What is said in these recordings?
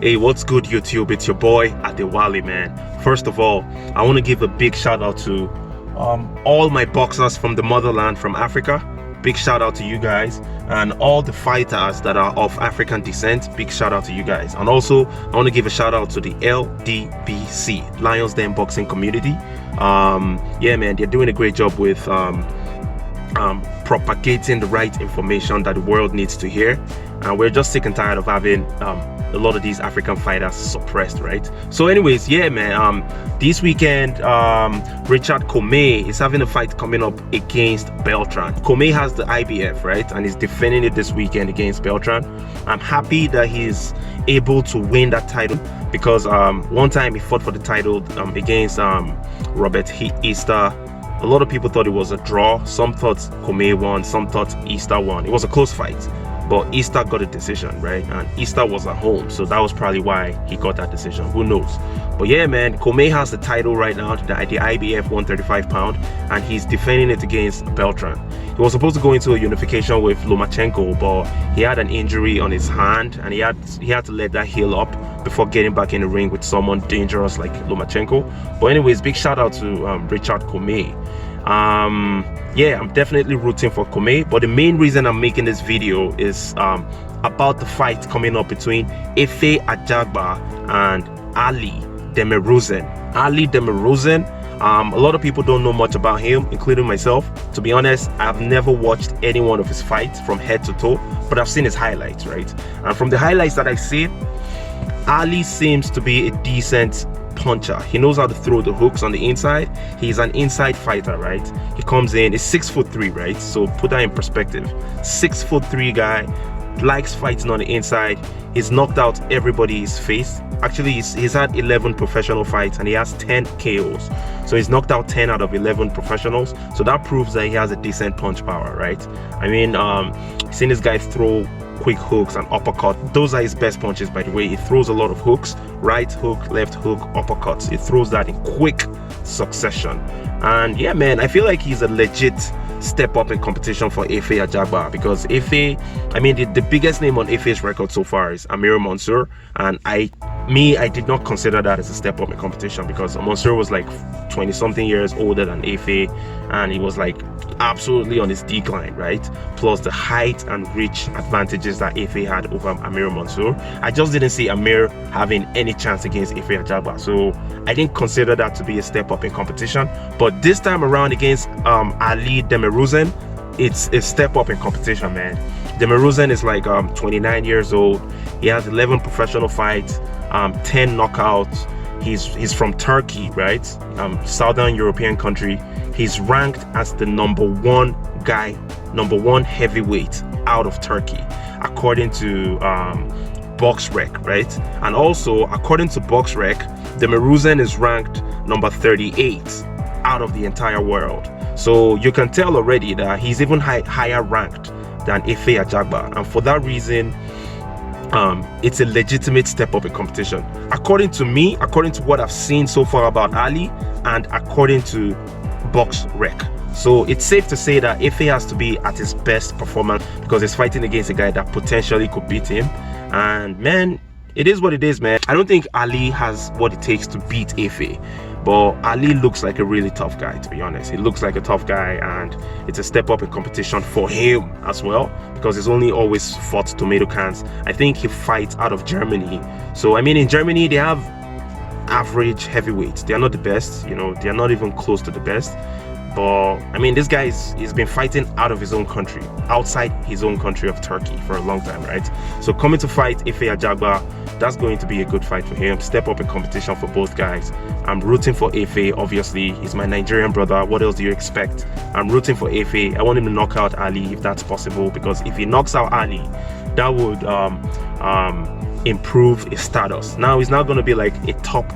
Hey, what's good, YouTube? It's your boy Adewale, man. First of all, I want to give a big shout out to all my boxers from the motherland, from Africa. Big shout out to you guys, and all the fighters that are of African descent. Big shout out to you guys. And also, I want to give a shout out to the LDBC, Lions Den Boxing Community. Yeah, man, they're doing a great job with propagating the right information that the world needs to hear. And we're just sick and tired of having a lot of these African fighters suppressed, right? So anyways, yeah, man, this weekend Richard Commey is having a fight coming up against Beltran. Commey has the IBF, right, and he's defending it this weekend against Beltran. I'm happy that he's able to win that title, because one time he fought for the title against Robert Easter. A lot of people thought it was a draw. Some thought Commey won, some thought Easter won. It was a close fight, but Easter got a decision, right? And Easter was at home, so that was probably why he got that decision. Who knows? But yeah, man, Commey has the title right now, the IBF 135 pound, and he's defending it against Beltran. He was supposed to go into a unification with Lomachenko, but he had an injury on his hand, and he had to let that heal up before getting back in the ring with someone dangerous like Lomachenko. But anyways, big shout out to Richard Commey. Yeah, I'm definitely rooting for Commey, but the main reason I'm making this video is about the fight coming up between Efe Ajagba and Ali Demirezen. Ali Demirezen, a lot of people don't know much about him, including myself. To be honest, I've never watched any one of his fights from head to toe, but I've seen his highlights, right? And from the highlights that I've seen, Ali seems to be a decent puncher. He knows how to throw the hooks on the inside. He's an inside fighter, right? He comes in, he's 6'3", right? So put that in perspective. 6'3" guy, likes fighting on the inside. He's knocked out everybody he's faced. Actually, he's had 11 professional fights and he has 10 KOs. So he's knocked out 10 out of 11 professionals. So that proves that he has a decent punch power, right? I mean, seen this guy throw quick hooks and uppercut. Those are his best punches, by the way. He throws a lot of hooks: right hook, left hook, uppercuts. He throws that in quick succession. And yeah, man, I feel like he's a legit step up in competition for Efe Ajagba, because Efe, I mean, the biggest name on Efe's record so far is Amir Mansour, and I did not consider that as a step up in competition, because Mansour was like 20 something years older than Efe, and he was like absolutely on his decline, right? Plus the height and reach advantages that Efe had over Amir Mansour. I just didn't see Amir having any chance against Efe Ajagba, so I didn't consider that to be a step up in competition. But this time around against Ali Demirezen, it's a step up in competition, man. Demirezen is like 29 years old. He has 11 professional fights, 10 knockouts. He's from Turkey, right? Southern European country. He's ranked as the number one heavyweight out of Turkey, according to BoxRec, right? And also, according to BoxRec, Demirezen is ranked number 38 out of the entire world. So you can tell already that he's even higher ranked than Efe Ajagba, and for that reason, it's a legitimate step up in competition. According to me, according to what I've seen so far about Ali, and according to BoxRec. So it's safe to say that Efe has to be at his best performance, because he's fighting against a guy that potentially could beat him. And man, it is what it is, man. I don't think Ali has what it takes to beat Efe, but Ali looks like a really tough guy, to be honest. He looks like a tough guy, and it's a step up in competition for him as well, because he's only always fought tomato cans. I think he fights out of Germany. So I mean, in Germany they have average heavyweights. They are not the best, you know, they are not even close to the best. But I mean, this guy he's been fighting out of his own country, outside his own country of Turkey, for a long time, right? So coming to fight Efe Ajagba, that's going to be a good fight for him. Step up in competition for both guys. I'm rooting for Efe, obviously. He's my Nigerian brother. What else do you expect? I'm rooting for Efe. I want him to knock out Ali if that's possible, because if he knocks out Ali, that would improve his status. Now he's not going to be like a top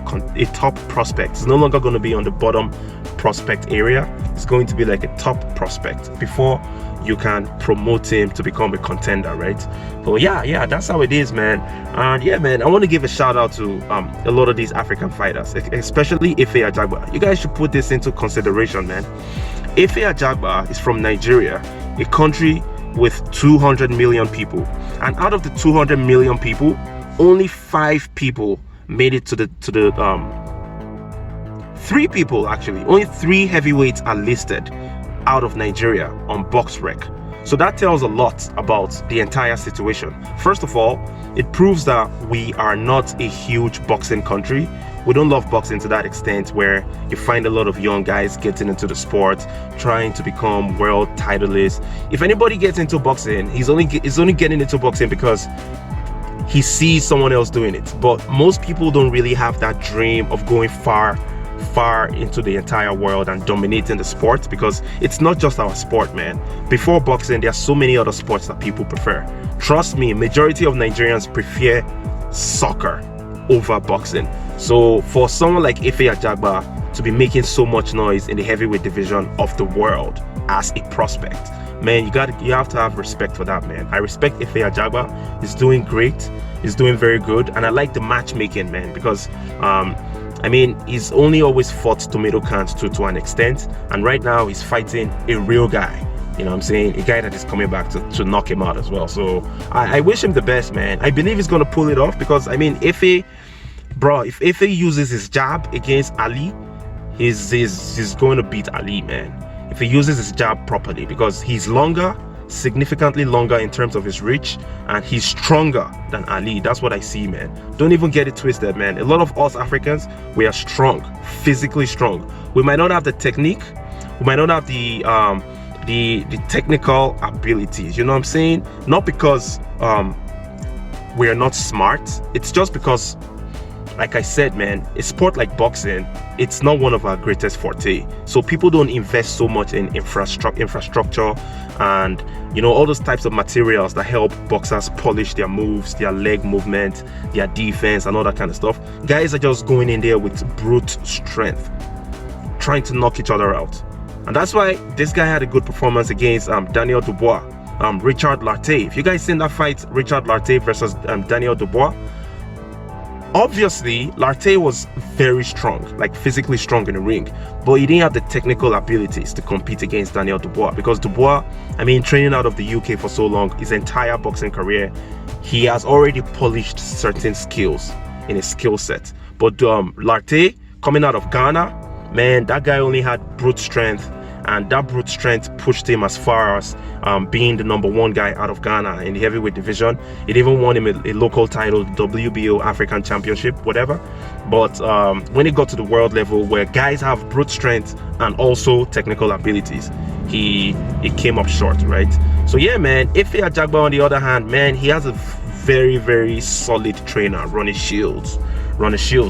prospect. He's no longer going to be on the bottom prospect area. It's going to be like a top prospect before you can promote him to become a contender, right? So yeah, that's how it is, man. And yeah, man, I want to give a shout out to a lot of these African fighters, especially Efe Ajagba. You guys should put this into consideration, man. Efe Ajagba is from Nigeria, a country with 200 million people, and out of the 200 million people, only 5 people made it to the 3 people actually. Only 3 heavyweights are listed out of Nigeria on BoxRec. So that tells a lot about the entire situation. First of all, it proves that we are not a huge boxing country. We don't love boxing to that extent where you find a lot of young guys getting into the sport, trying to become world titleists. If anybody gets into boxing, he's only getting into boxing because he sees someone else doing it. But most people don't really have that dream of going far into the entire world and dominating the sport, because it's not just our sport, man. Before boxing, there are so many other sports that people prefer. Trust me, majority of Nigerians prefer soccer over boxing. So for someone like Efe Ajagba to be making so much noise in the heavyweight division of the world as a prospect, man, you have to have respect for that, man. I respect Efe Ajagba. He's doing great. He's doing very good, and I like the matchmaking, man, because I mean, he's only always fought tomato cans to an extent, and right now he's fighting a real guy. You know what I'm saying? A guy that is coming back to knock him out as well. So I wish him the best, man. I believe he's gonna pull it off, because I mean, Efe, bro, if Efe uses his jab against Ali, he's going to beat Ali, man. If he uses his jab properly, because he's longer, significantly longer in terms of his reach, and he's stronger than Ali. That's what I see, man. Don't even get it twisted, man. A lot of us Africans, we are strong, physically strong. We might not have the technique, we might not have the technical abilities, you know what I'm saying? Not because we are not smart, it's just because, like I said, man, a sport like boxing, it's not one of our greatest forte. So people don't invest so much in infrastructure and, you know, all those types of materials that help boxers polish their moves, their leg movement, their defense, and all that kind of stuff. Guys are just going in there with brute strength, trying to knock each other out. And that's why this guy had a good performance against Daniel Dubois, Richard Lartey. If you guys seen that fight, Richard Lartey versus Daniel Dubois, obviously Lartey was very strong, like physically strong in the ring, but he didn't have the technical abilities to compete against Daniel Dubois, because Dubois, I mean, training out of the UK for so long, his entire boxing career, he has already polished certain skills in his skill set. But Lartey, coming out of Ghana, man, that guy only had brute strength, and that brute strength pushed him as far as being the #1 guy out of Ghana in the heavyweight division. It even won him a local title, WBO African Championship, whatever. But when it got to the world level, where guys have brute strength and also technical abilities, he came up short, right? So yeah, man, Efe Ajagba, on the other hand, man, he has a very, very solid trainer, Ronnie Shields,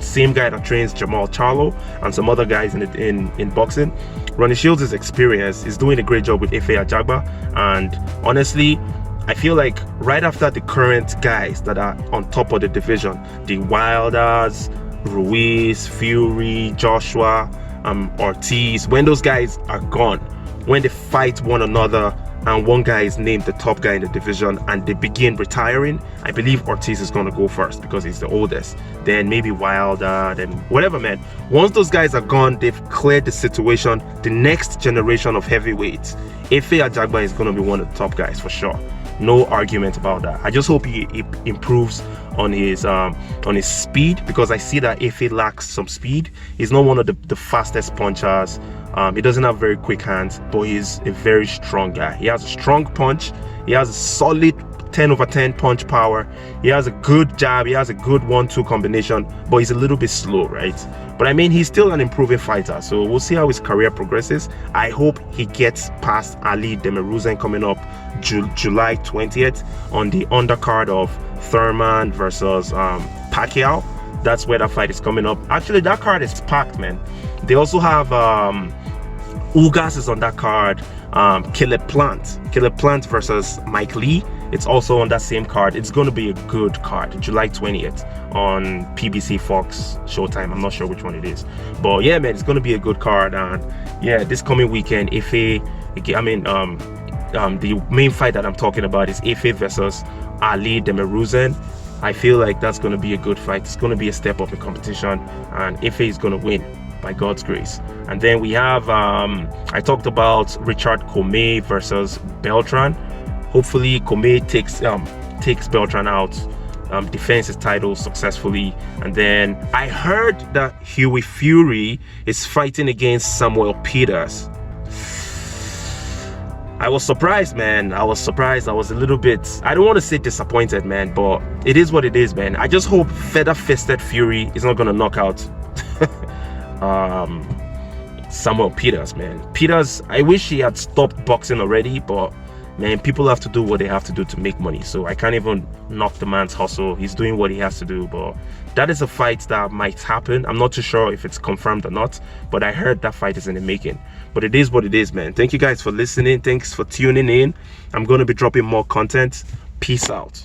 same guy that trains Jamal Charlo and some other guys in boxing. Ronnie Shields is experienced. He's doing a great job with Efe Ajagba, and honestly, I feel like right after the current guys that are on top of the division, the Wilders, Ruiz, Fury, Joshua, Ortiz, when those guys are gone, when they fight one another and one guy is named the top guy in the division and they begin retiring, I believe Ortiz is going to go first because he's the oldest. Then maybe Wilder, then whatever, man. Once those guys are gone, they've cleared the situation. The next generation of heavyweights, Efe Ajagba is going to be one of the top guys for sure. No argument about that. I just hope he improves on his speed, because I see that Efe lacks some speed. He's not one of the fastest punchers. He doesn't have very quick hands, but he's a very strong guy. He has a strong punch. He has a solid 10/10 punch power. He has a good jab. He has a good 1-2 combination, but he's a little bit slow, right? But I mean, he's still an improving fighter, so we'll see how his career progresses. I hope he gets past Ali Demirezen coming up July 20th on the undercard of Thurman versus Pacquiao. That's where that fight is coming up. Actually, that card is packed, man. They also have Ugas is on that card. Caleb Plant versus Mike Lee. It's also on that same card. It's going to be a good card. July 20th on PBC FOX Showtime. I'm not sure which one it is, but yeah, man, it's going to be a good card. And yeah, this coming weekend, Efe, I mean, the main fight that I'm talking about is Efe versus Ali Demirezen. I feel like that's going to be a good fight. It's going to be a step up in competition, and Efe is going to win by God's grace. And then we have I talked about Richard Comey versus Beltran. Hopefully Comey takes Beltran out defends his title successfully. And then I heard that Huey Fury is fighting against Samuel Peters. I was surprised, man. I was surprised. I was a little bit, I don't want to say disappointed, man, but it is what it is, man. I just hope feather-fisted Fury is not going to knock out Samuel Peters, man. Peters, I wish he had stopped boxing already, but man, people have to do what they have to do to make money. So I can't even knock the man's hustle. He's doing what he has to do, but that is a fight that might happen. I'm not too sure if it's confirmed or not, but I heard that fight is in the making. But it is what it is, man. Thank you guys for listening. Thanks for tuning in. I'm going to be dropping more content. Peace out.